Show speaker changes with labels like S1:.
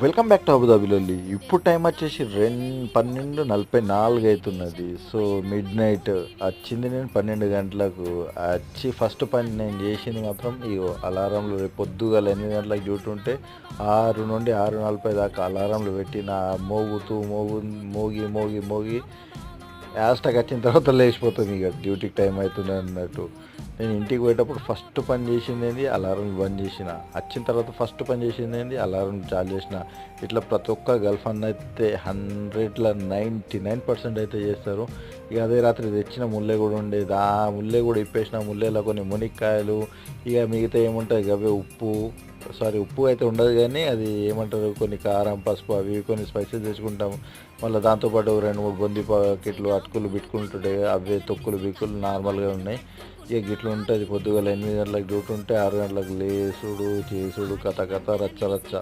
S1: Welcome back to అబుదాబిలోల్లి. ఇప్పుడు time వచ్చేసి 12:44 అవుతున్నది. సో మిడ్ నైట్ వచ్చింది. నేను 12 గంటలకు వచ్చి ఫస్ట్ పని నేను చేసింది మాత్రం ఇగో అలారంలు. రేపు పొద్దుగాల 8 గంటలకు డ్యూటీ ఉంటే 6 నుండి 6:40 దాకా అలారంలు పెట్టి నా మోగుతూ మోగి మోగి మోగి యాస్టకి వచ్చిన తర్వాత లేచిపోతుంది. ఇక డ్యూటీకి టైం అవుతుంది అన్నట్టు. నేను ఇంటికి పోయేటప్పుడు ఫస్ట్ పని చేసింది ఏంది, అలారం బంద్ చేసిన. వచ్చిన తర్వాత ఫస్ట్ పని చేసింది ఏంది, అలారం చాలు చేసిన. ఇట్లా ప్రతి ఒక్క గర్ల్ ఫ్రెండ్ అయితే 100లో 99% అయితే చేస్తారు. ఇక అదే రాత్రి తెచ్చిన ముల్లె కూడా ఉండేది. ఆ ముల్లె కూడా ఇప్పేసిన. ముల్లెలో కొన్ని మునిక్కాయలు, ఇక మిగతా ఏముంటుంది అవే ఉప్పు అయితే ఉండదు, కానీ అది ఏమంటారు, కొన్ని కారం పసుపు అవి కొన్ని స్పైసెస్ తెచ్చుకుంటాము. మళ్ళీ దాంతోపాటు 2-3 బొంది ప్యాకెట్లు అటుకులు బిట్టుకుంటుంటాయి. అవే తొక్కులు బిక్కులు నార్మల్గా ఉన్నాయి. ఇక గిట్ల ఉంటుంది. పొద్దుగాల 8 గంటలకు డ్యూటీ ఉంటే 6 గంటలకు లేసుడు చేసుడు కథ కథ రచ్చ రచ్చ.